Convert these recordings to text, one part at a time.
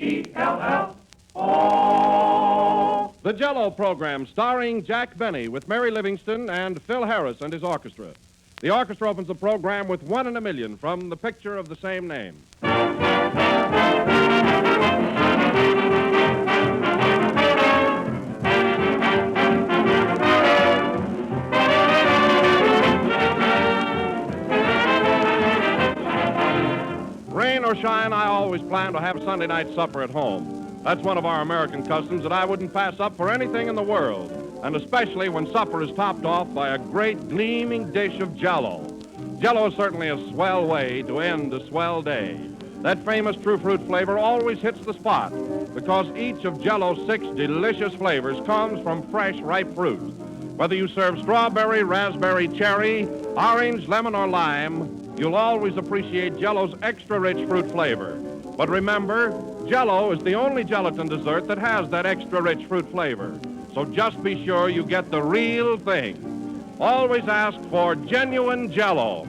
J-E-L-L-O. The Jell-O program starring Jack Benny with Mary Livingston and Phil Harris and his orchestra. The orchestra opens the program with One in a Million from the picture of the same name. Rain or shine, I always plan to have Sunday night supper at home. That's one of our American customs that I wouldn't pass up for anything in the world, and especially when supper is topped off by a great gleaming dish of Jell-O. Jell-O is certainly a swell way to end a swell day. That famous true fruit flavor always hits the spot because each of Jell-O's 6 delicious flavors comes from fresh, ripe fruit. Whether you serve strawberry, raspberry, cherry, orange, lemon, or lime, you'll always appreciate Jell-O's extra rich fruit flavor. But remember, Jell-O is the only gelatin dessert that has that extra rich fruit flavor. So just be sure you get the real thing. Always ask for genuine Jell-O.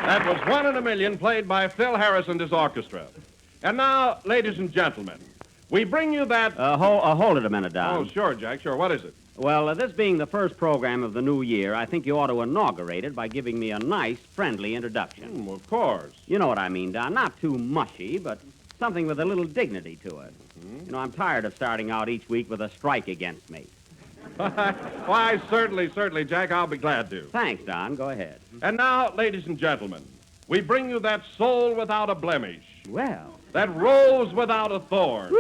That was One in a Million, played by Phil Harris and his orchestra. And now, ladies and gentlemen, we bring you that... Hold it a minute, Don. Oh, sure, Jack, sure. What is it? Well, this being the first program of the new year, I think you ought to inaugurate it by giving me a nice, friendly introduction. Of course. You know what I mean, Don. Not too mushy, but something with a little dignity to it. You know, I'm tired of starting out each week with a strike against me. Why, certainly, Jack, I'll be glad to. Thanks, Don. Go ahead. And now, ladies and gentlemen, we bring you that soul without a blemish, Well, that rose without a thorn,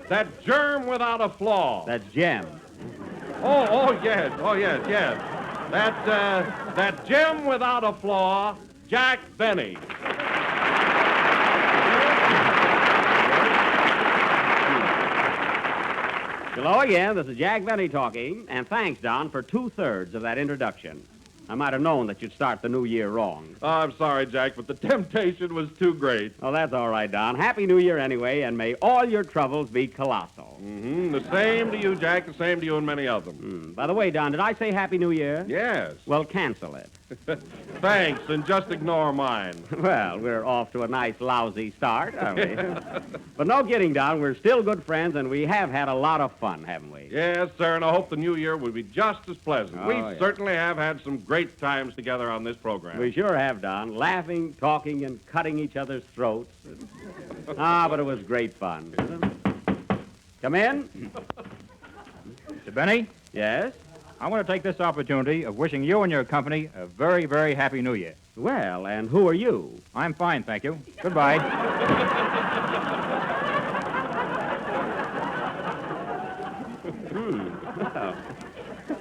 that germ without a flaw. that's Jem. Oh, yes. That gem without a flaw, Jack Benny. Hello again. This is Jack Benny talking, and thanks, Don, for 2/3 of that introduction. I might have known that you'd start the new year wrong. Oh, I'm sorry, Jack, but the temptation was too great. Oh, that's all right, Don. Happy New Year anyway, and may all your troubles be colossal. The same to you, Jack, the same to you and many of them. By the way, Don, did I say Happy New Year? Yes. Well, cancel it. Thanks, and just ignore mine. Well, we're off to a nice, lousy start, aren't we? But no kidding, Don. We're still good friends, and we have had a lot of fun, haven't we? Yes, sir, and I hope the new year will be just as pleasant. Oh, We yeah. certainly have had some great times together on this program. We sure have, Don. Laughing, talking, and cutting each other's throats. But it was great fun. Come in. Mr. Benny, Yes? I want to take this opportunity of wishing you and your company a very, very happy New Year. Well, and who are you? I'm fine, thank you. Goodbye.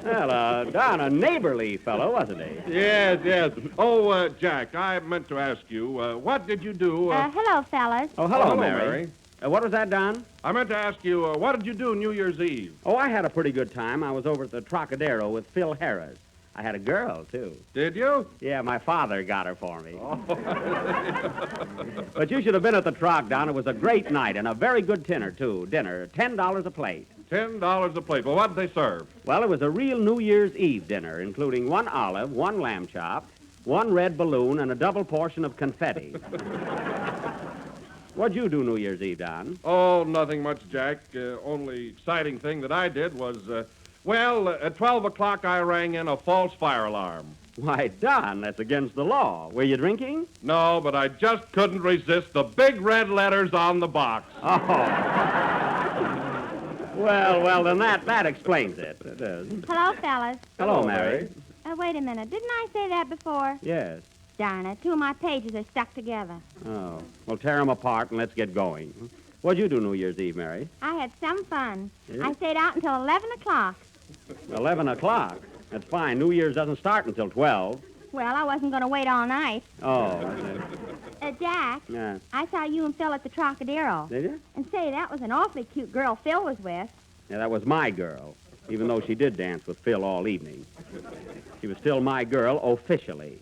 Well, Don, a neighborly fellow, wasn't he? Yes. Oh, Jack, I meant to ask you, what did you do... Hello, fellas. Oh, hello, hello, Mary. Mary. What was that, Don? I meant to ask you, what did you do New Year's Eve? Oh, I had a pretty good time. I was over at the Trocadero with Phil Harris. I had a girl, too. Did you? Yeah, my father got her for me. But you should have been at the Troc, Don. It was a great night and a very good dinner, too. Dinner, $10 a plate. $10 a plate. Well, what did they serve? Well, it was a real New Year's Eve dinner, including 1 olive, 1 lamb chop, 1 red balloon, and a double portion of confetti. What'd you do New Year's Eve, Don? Oh, nothing much, Jack. Only exciting thing that I did was, at 12 o'clock I rang in a false fire alarm. Why, Don, that's against the law. Were you drinking? No, but I just couldn't resist the big red letters on the box. Oh. Well, then that explains it. It does. Hello, fellas. Hello, Mary. Wait a minute. Didn't I say that before? Yes. Darn it. 2 of my pages are stuck together. Oh. Well, tear them apart and let's get going. What'd you do New Year's Eve, Mary? I had some fun. Yeah? I stayed out until 11 o'clock. 11 o'clock. That's fine. New Year's doesn't start until 12. Well, I wasn't going to wait all night. Oh. Jack, Yeah. I saw you and Phil at the Trocadero. Did you? And say, that was an awfully cute girl Phil was with. Yeah, that was my girl, even though she did dance with Phil all evening. She was still my girl officially.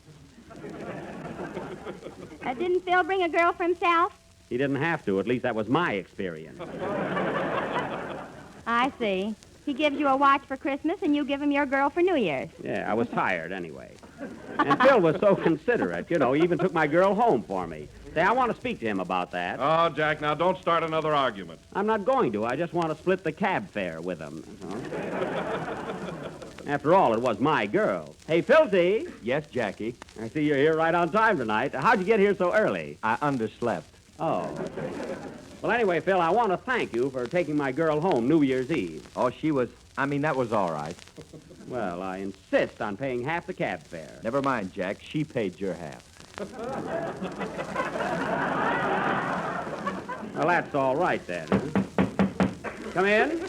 Didn't Phil bring a girl for himself? He didn't have to. At least that was my experience. I see. He gives you a watch for Christmas, and you give him your girl for New Year's. Yeah, I was tired anyway. And Phil was so considerate, you know, he even took my girl home for me. Say, I want to speak to him about that. Oh, Jack, now don't start another argument. I'm not going to. I just want to split the cab fare with him. After all, it was my girl. Hey, Philty. Yes, Jackie. I see you're here right on time tonight. How'd you get here so early? I underslept. Oh. Well, anyway, Phil, I want to thank you for taking my girl home New Year's Eve. Oh, that was all right. Well, I insist on paying half the cab fare. Never mind, Jack. She paid your half. Well, that's all right then. Huh? Come in.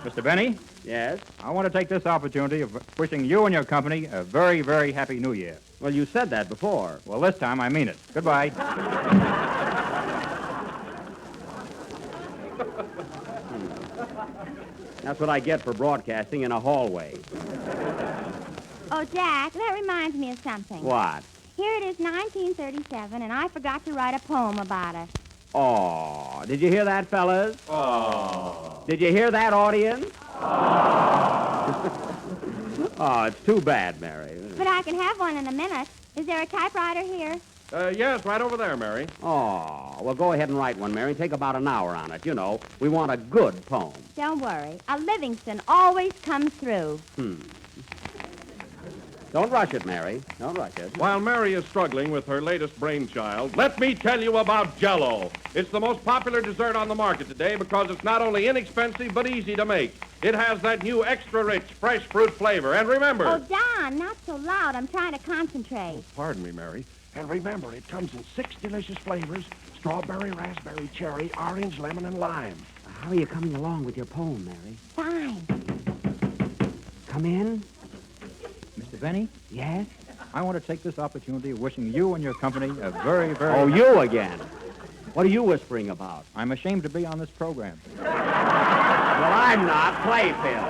Mr. Benny, Yes? I want to take this opportunity of wishing you and your company a very, very happy New Year. Well, you said that before. Well, this time I mean it. Goodbye. That's what I get for broadcasting in a hallway. Oh, Jack, that reminds me of something. What? Here it is, 1937, and I forgot to write a poem about it. Oh, did you hear that, fellas? Oh. Did you hear that, audience? Oh, it's too bad, Mary. But I can have one in a minute. Is there a typewriter here? Yes, right over there, Mary. Oh, well, go ahead and write one, Mary. Take about an hour on it. You know, we want a good poem. Don't worry. A Livingston always comes through. Don't rush it, Mary. Don't rush it. While Mary is struggling with her latest brainchild, let me tell you about Jell-O. It's the most popular dessert on the market today because it's not only inexpensive but easy to make. It has that new extra-rich, fresh fruit flavor. And remember... Oh, Don, not so loud. I'm trying to concentrate. Pardon me, Mary. And remember, it comes in 6 delicious flavors: strawberry, raspberry, cherry, orange, lemon, and lime. How are you coming along with your poem, Mary? Fine. Come in. Mr. Benny, Yes? I want to take this opportunity of wishing you and your company a very, very... Oh, you again. What are you whispering about? I'm ashamed to be on this program. Well, I'm not. Play, Phil.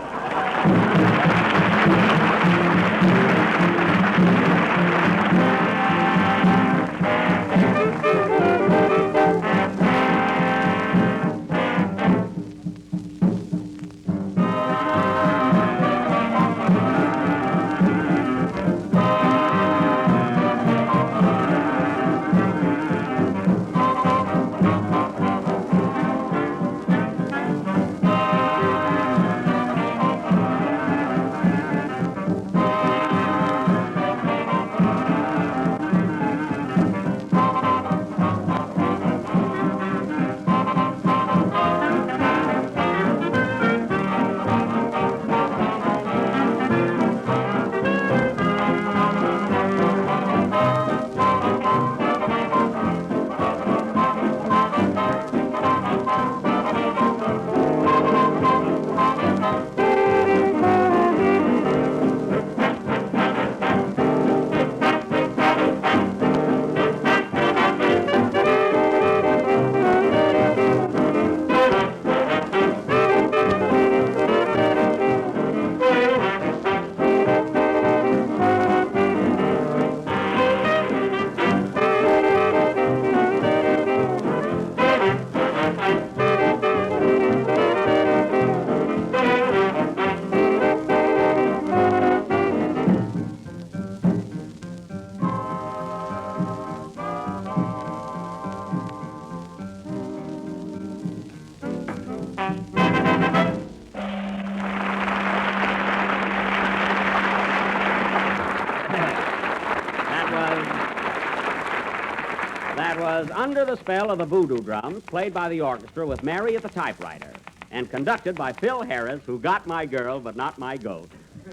That was Under the Spell of the Voodoo Drums, played by the orchestra with Mary at the typewriter, and conducted by Phil Harris, who got my girl but not my goat.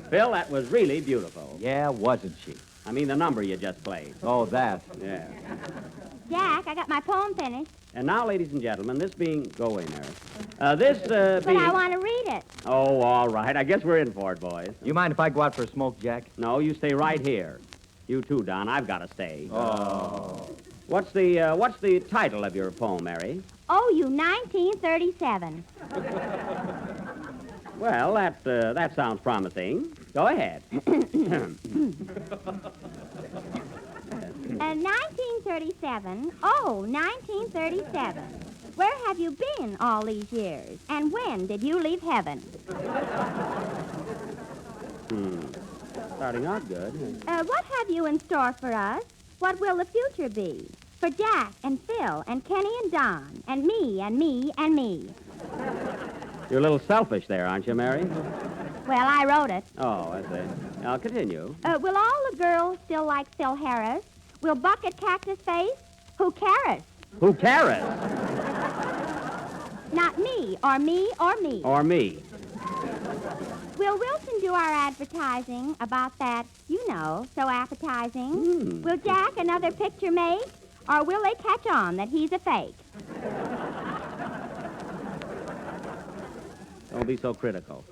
Phil, that was really beautiful. Yeah, wasn't she? I mean the number you just played. Oh, that. Yeah. Jack, I got my poem finished. And now, ladies and gentlemen, this being... Go away, Mary. But I want to read it. Oh, all right. I guess we're in for it, boys. You mind if I go out for a smoke, Jack? No, you stay right here. You too, Don. I've got to stay. Oh. What's the title of your poem, Mary? owe you 1937. Well, that sounds promising. Go ahead. 1937. Oh, 1937. Where have you been all these years? And when did you leave heaven? Starting out good. What have you in store for us? What will the future be? For Jack and Phil and Kenny and Don and me and me and me. You're a little selfish there, aren't you, Mary? Well, I wrote it. Oh, I see. I'll continue. Will all the girls still like Phil Harris? Will Bucket Cactus Face? Who cares? Who cares? Not me, or me, or me. Or me. Will Wilson do our advertising about that, you know, so appetizing? Will Jack another picture make? Or will they catch on that he's a fake? Don't be so critical.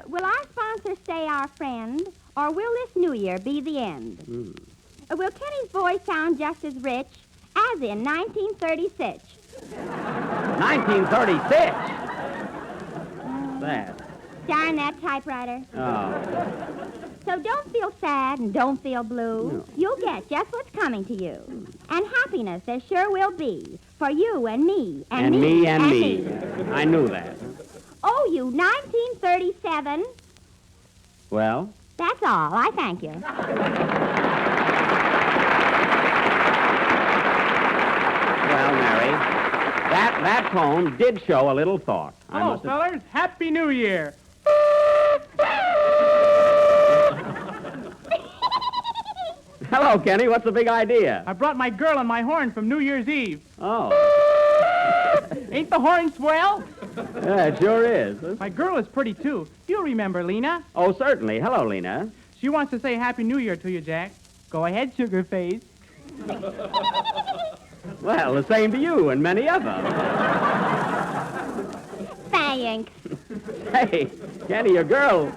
Will our sponsor stay our friend? Or will this new year be the end? Will Kenny's voice sound just as rich as in 1936? 1936? That. Darn that typewriter. Oh. So don't feel sad and don't feel blue. No. You'll get just what's coming to you. And happiness there sure will be for you and me and me and me. I knew that. Oh, you 1937. Well? That's all. I thank you. Well, Mary, that poem did show a little thought. Hello, fellers. Happy New Year. Hello, Kenny. What's the big idea? I brought my girl on my horn from New Year's Eve. Oh. Ain't the horn swell? Yeah, it sure is. My girl is pretty, too. You remember Lena? Oh, certainly. Hello, Lena. She wants to say Happy New Year to you, Jack. Go ahead, sugar face. Well, the same to you and many of them. Thanks. Hey, Kenny, your girl...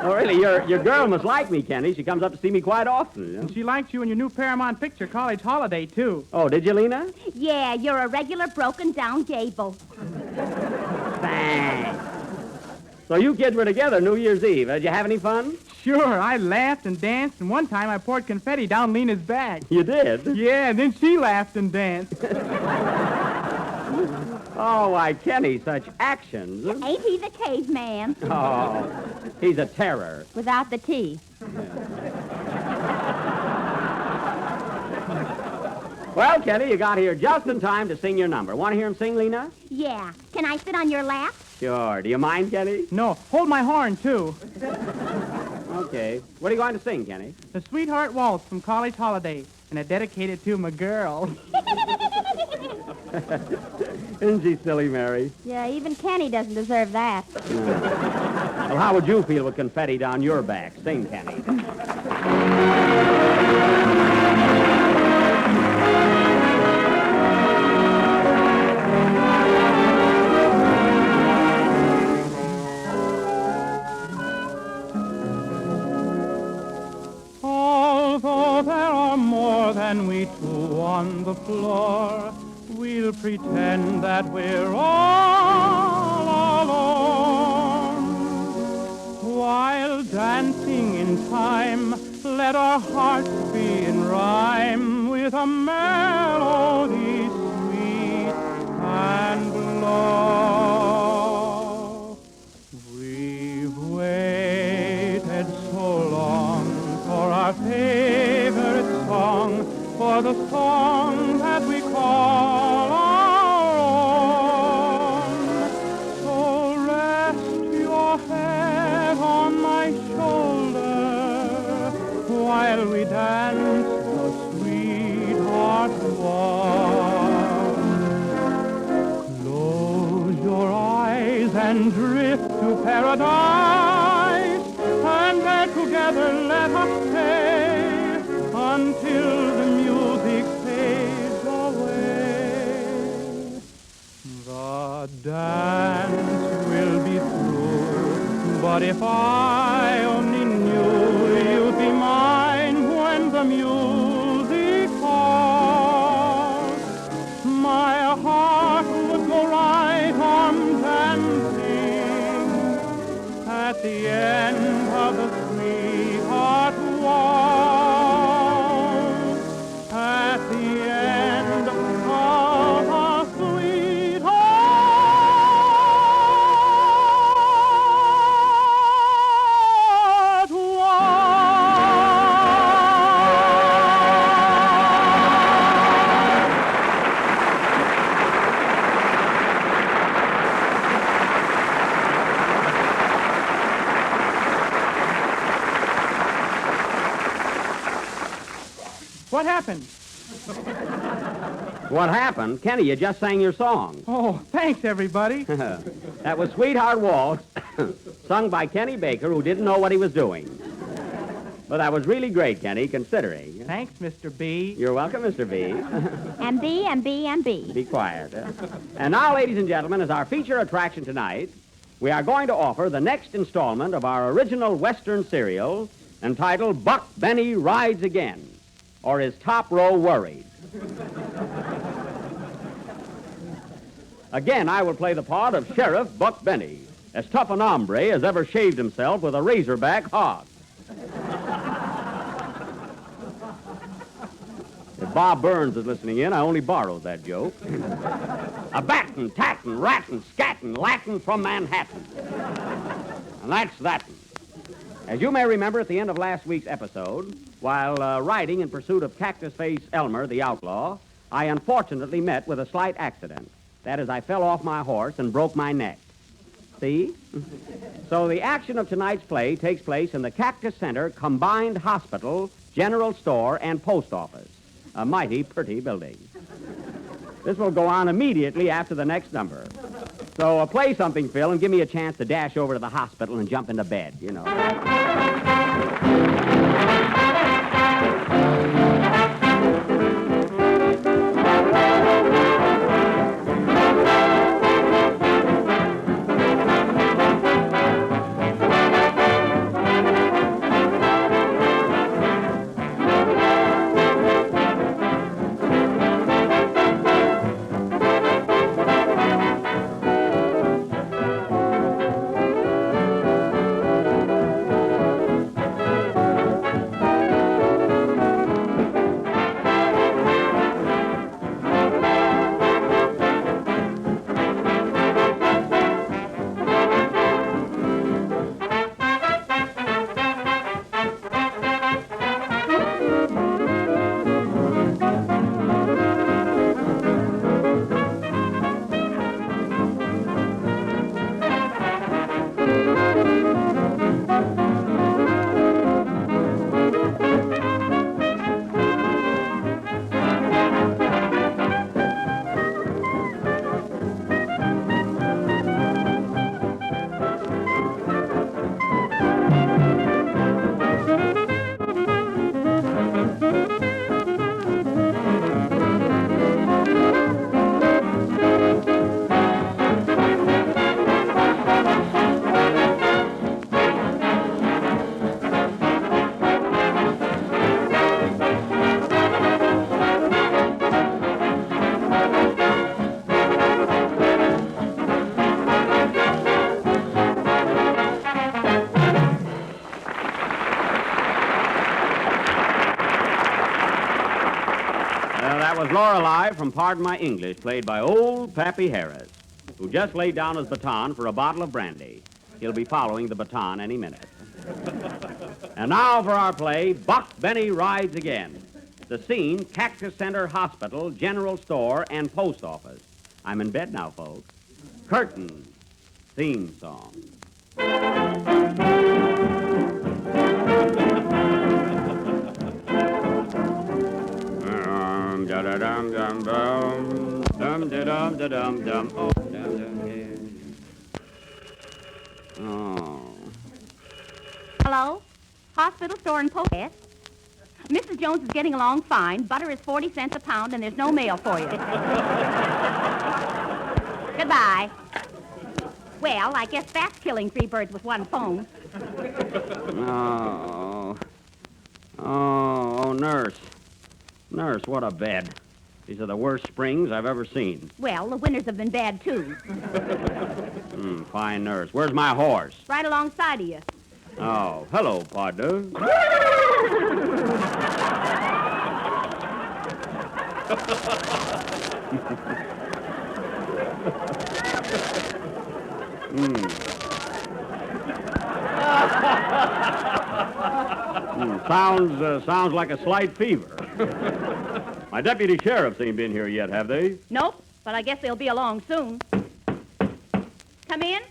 Oh, really, your girl must like me, Kenny. She comes up to see me quite often. You know? She likes you in your new Paramount picture, College Holiday, too. Oh, did you, Lena? Yeah, you're a regular broken-down gable. Thanks. So you kids were together New Year's Eve. Did you have any fun? Sure, I laughed and danced, and one time I poured confetti down Lena's back. You did? Yeah, and then she laughed and danced. Oh, why, Kenny, such actions. Ain't he the caveman? Oh, he's a terror. Without the T. Well, Kenny, you got here just in time to sing your number. Want to hear him sing, Lena? Yeah. Can I sit on your lap? Sure. Do you mind, Kenny? No, hold my horn, too. Okay. What are you going to sing, Kenny? The Sweetheart Waltz from College Holiday, and I dedicate it to my girl. Isn't she silly, Mary? Yeah, even Kenny doesn't deserve that. Well, how would you feel with confetti down your back? Sing, Kenny. Although there are more than we two on the floor, we'll pretend that we're all alone. While dancing in time, let our hearts be in rhyme with a melody sweet and low. We've waited so long for our favorite song, for the song that we call our own. So rest your head on my shoulder while we dance the sweetheart waltz. Close your eyes and drift to paradise, and there together let us stay until the music fades away. The dance will be through, but if I only knew you'd be mine when the music calls, my heart what happened? What happened? Kenny, you just sang your song. Oh, thanks, everybody. That was Sweetheart Waltz, sung by Kenny Baker, who didn't know what he was doing. But that was really great, Kenny, considering. Thanks, Mr. B. You're welcome, Mr. B. And B, and B, and B. Be quiet. And now, ladies and gentlemen, as our feature attraction tonight, we are going to offer the next installment of our original Western serial entitled Buck Benny Rides Again, or Is Top Row Worried? Again, I will play the part of Sheriff Buck Benny, as tough an hombre as ever shaved himself with a razorback hog. If Bob Burns is listening in, I only borrowed that joke. A battin', tattin', rattin', scattin', Latin from Manhattan. And that's that. As you may remember at the end of last week's episode, while riding in pursuit of Cactus Face Elmer, the outlaw, I unfortunately met with a slight accident. That is, I fell off my horse and broke my neck. See? So the action of tonight's play takes place in the Cactus Center Combined Hospital, General Store, and Post Office. A mighty pretty building. This will go on immediately after the next number. So play something, Phil, and give me a chance to dash over to the hospital and jump into bed, you know. That was Lorelei from Pardon My English, played by old Pappy Harris, who just laid down his baton for a bottle of brandy. He'll be following the baton any minute. And now for our play, Buck Benny Rides Again. The scene, Cactus Center Hospital, General Store, and Post Office. I'm in bed now, folks. Curtain. Theme song. Dum-da-dum-dum-dum, dum-da-dum-da-dum-dum. Oh, dum-dum-dum. Oh. Hello? Hospital, store, and post. Yes? Mrs. Jones is getting along fine. Butter is 40 cents a pound, and there's no mail for you. Goodbye. Well, I guess that's killing 3 birds with 1 phone. Oh, nurse. Nurse, what a bed. These are the worst springs I've ever seen. Well, the winters have been bad, too. Fine nurse. Where's my horse? Right alongside of you. Oh, hello, partner. Sounds like a slight fever. My deputy sheriffs ain't been here yet, have they? Nope, but I guess they'll be along soon. Come in.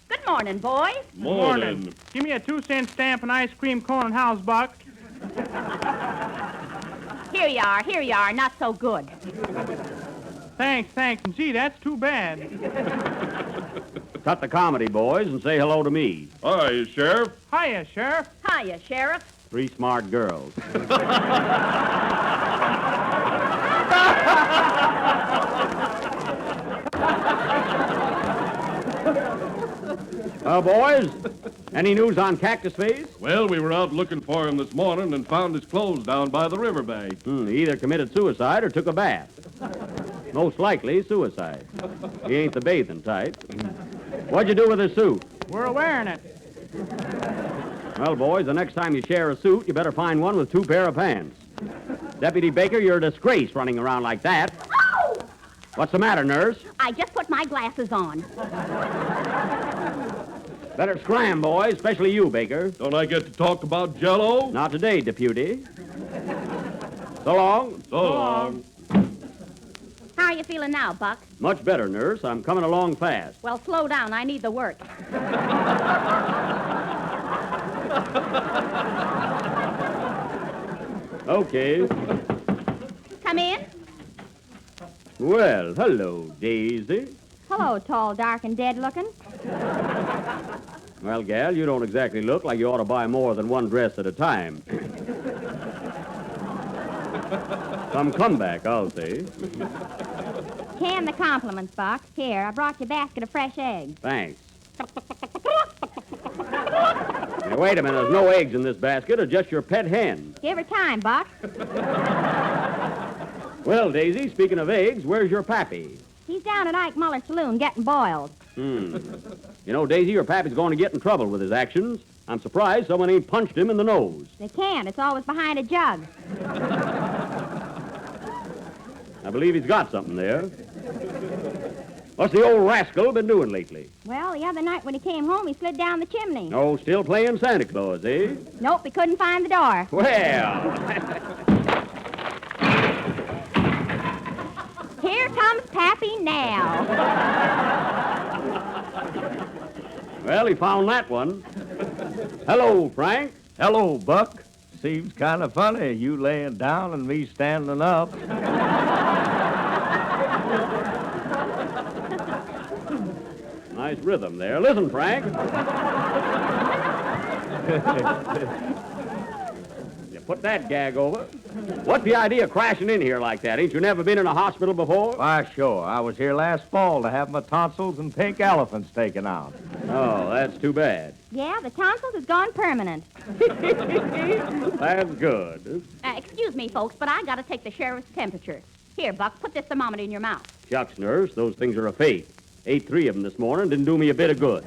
Good morning, boys. Morning. Give me a 2-cent stamp and ice cream cone and house, Buck. Here you are, not so good. Thanks. Gee, that's too bad. Cut the comedy, boys, and say hello to me. Hi, Sheriff. Hiya, Sheriff. Hiya, Sheriff. 3 smart girls. Boys, any news on Cactus Face? Well, we were out looking for him this morning and found his clothes down by the riverbank. He either committed suicide or took a bath. Most likely suicide. He ain't the bathing type. What'd you do with his suit? We're wearing it. Well, boys, the next time you share a suit, you better find one with 2 pair of pants. Deputy Baker, you're a disgrace running around like that. Oh! What's the matter, nurse? I just put my glasses on. Better scram, boys, especially you, Baker. Don't I get to talk about Jell-O? Not today, deputy. So long. So long. How are you feeling now, Buck? Much better, nurse. I'm coming along fast. Well, slow down. I need the work. Okay. Come in. Well, hello, Daisy. Hello, tall, dark, and dead looking. Well, gal, you don't exactly look like you ought to buy more than one dress at a time. Some comeback, I'll say. Can the compliments, Buck. Here, I brought you a basket of fresh eggs. Thanks. Now, wait a minute. There's no eggs in this basket, or just your pet hen. Give her time, Buck. Well, Daisy, speaking of eggs, where's your pappy? He's down at Ike Muller's saloon getting boiled. You know, Daisy, your pappy's going to get in trouble with his actions. I'm surprised someone ain't punched him in the nose. They can't. It's always behind a jug. I believe he's got something there. What's the old rascal been doing lately? Well, the other night when he came home, he slid down the chimney. Oh, still playing Santa Claus, eh? Nope, he couldn't find the door. Well, Here comes Pappy now. well, he found that one. Hello, Frank. Hello, Buck. Seems kind of funny, you laying down and me standing up. Nice rhythm there. Listen, Frank. You put that gag over. What's the idea of crashing in here like that? Ain't you never been in a hospital before? Why, sure. I was here last fall to have my tonsils and pink elephants taken out. Oh, that's too bad. Yeah, the tonsils has gone permanent. That's good. Excuse me, folks, but I gotta take the sheriff's temperature. Here, Buck, put this thermometer in your mouth. Shucks, nurse, those things are a fake. Ate 3 of them this morning. Didn't do me a bit of good.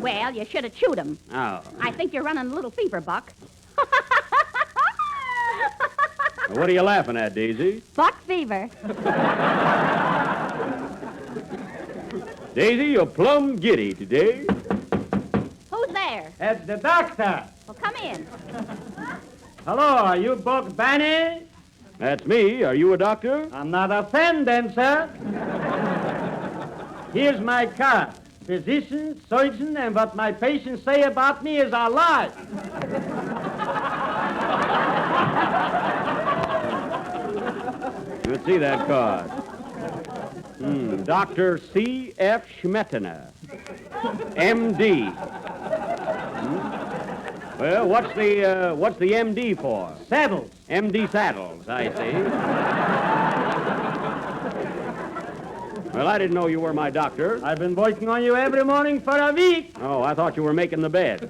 Well, you should have chewed them. Oh. I think you're running a little fever, Buck. What are you laughing at, Daisy? Buck fever. Daisy, you're plumb giddy today. Who's there? It's the doctor. Well, come in. Hello, are you Buck Banny? That's me. Are you a doctor? I'm not a fan then, sir. Here's my card. Physician, surgeon, and what my patients say about me is a lie. Let's see that card. Dr. C.F. Schmettener, M.D. Well, what's the M.D. for? Saddles. M.D. Saddles, I see. Well, I didn't know you were my doctor. I've been working on you every morning for a week. Oh, I thought you were making the bed.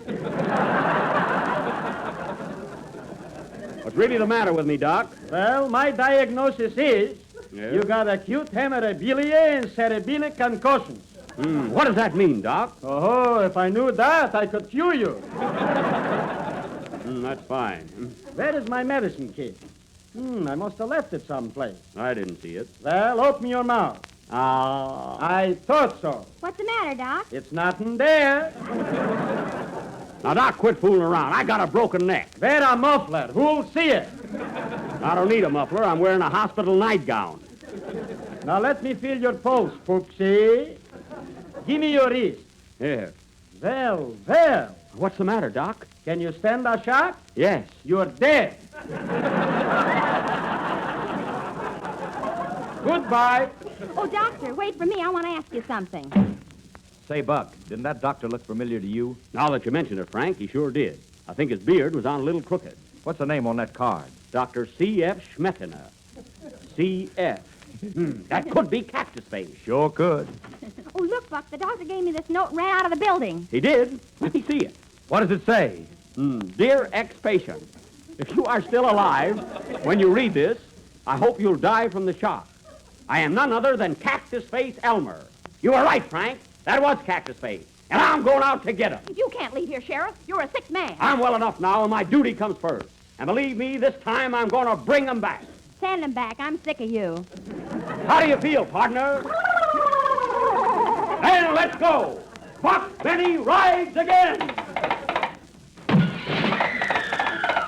What's really the matter with me, Doc? Well, my diagnosis is Yeah? you got acute hemorrhagilia and cerebellar concussions. What does that mean, Doc? Oh, if I knew that, I could cure you. That's fine. Where is my medicine kit? I must have left it someplace. I didn't see it. Well, open your mouth. Ah. I thought so. What's the matter, Doc? It's nothing there. Now, Doc, quit fooling around. I got a broken neck. Wear a muffler. Who'll see it? I don't need a muffler. I'm wearing a hospital nightgown. Now let me feel your pulse, Pooksy. Give me your wrist. Here. Well. What's the matter, Doc? Can you stand a shot? Yes. You're dead. Goodbye. Oh, Doctor, wait for me. I want to ask you something. Say, Buck, didn't that doctor look familiar to you? Now that you mention it, Frank, he sure did. I think his beard was on a little crooked. What's the name on that card? Dr. C.F. Schmettener. C.F. That could be Cactus Face. Sure could. Oh, look, Buck, the doctor gave me this note and ran out of the building. He did. Let me see it. What does it say? Dear ex-patient, if you are still alive when you read this, I hope you'll die from the shock. I am none other than Cactus Face Elmer. You were right, Frank. That was Cactus Face. And I'm going out to get him. You can't leave here, Sheriff. You're a sick man. I'm well enough now, and my duty comes first. And believe me, this time I'm going to bring him back. Send him back. I'm sick of you. How do you feel, partner? And let's go. Buck Benny rides again.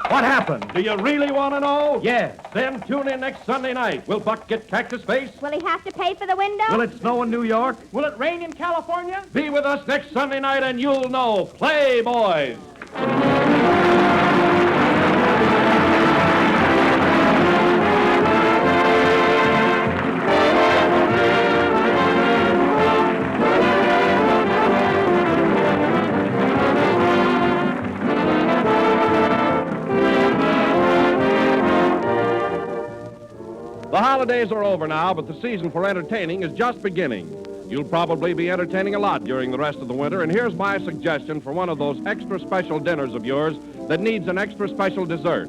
What happened? Do you really want to know? Yes. Then tune in next Sunday night. Will Buck get Cactus Face? Will he have to pay for the window? Will it snow in New York? Will it rain in California? Be with us next Sunday night and you'll know. Play, boys. The holidays are over now, but the season for entertaining is just beginning. You'll probably be entertaining a lot during the rest of the winter, and here's my suggestion for one of those extra special dinners of yours that needs an extra special dessert.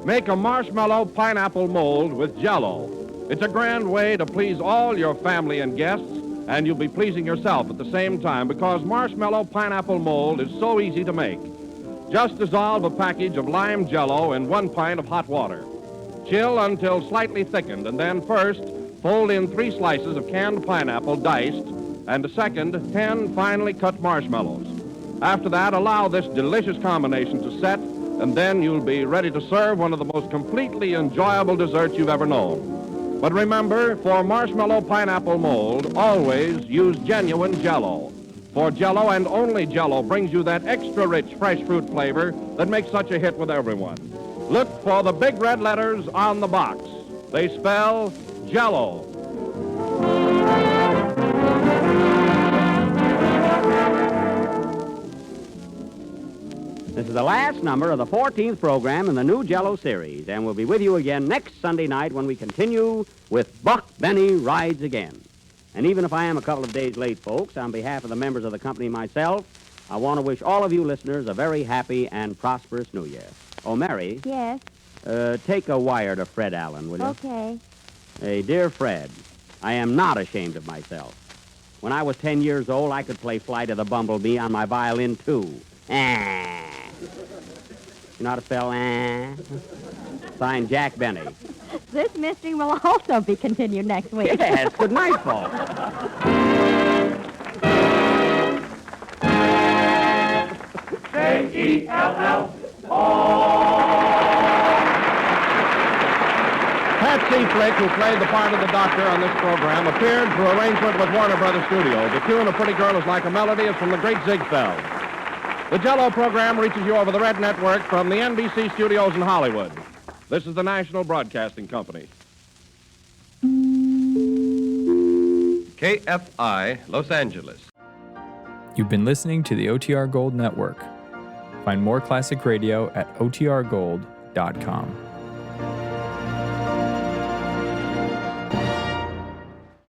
Make a marshmallow pineapple mold with Jell-O. It's a grand way to please all your family and guests, and you'll be pleasing yourself at the same time because marshmallow pineapple mold is so easy to make. Just dissolve a package of lime Jell-O in 1 pint of hot water. Chill until slightly thickened, and then first fold in 3 slices of canned pineapple diced, and a second 10 finely cut marshmallows. After that, allow this delicious combination to set, and then you'll be ready to serve one of the most completely enjoyable desserts you've ever known. But remember, for marshmallow pineapple mold, always use genuine Jell-O. For Jell-O and only Jell-O brings you that extra rich fresh fruit flavor that makes such a hit with everyone. Look for the big red letters on the box. They spell Jell-O. This is the last number of the 14th program in the new Jell-O series, and we'll be with you again next Sunday night when we continue with Buck Benny Rides Again. And even if I am a couple of days late, folks, on behalf of the members of the company and myself, I want to wish all of you listeners a very happy and prosperous New Year. Oh, Mary. Yes. Take a wire to Fred Allen, will you? Okay. Hey, dear Fred, I am not ashamed of myself. When I was 10 years old, I could play Flight of the Bumblebee on my violin, too. Ah. You know how to spell ah? Signed, Jack Benny. This mystery will also be continued next week. Yes, good night, folks. Patsy Flick, who played the part of the doctor on this program, appeared through arrangement with Warner Brothers Studios. The tune, A Pretty Girl Is Like a Melody, is from the great Ziegfeld. The Jell-O program reaches you over the Red Network from the NBC studios in Hollywood. This is the National Broadcasting Company. KFI, Los Angeles. You've been listening to the OTR Gold Network. Find more classic radio at otrgold.com.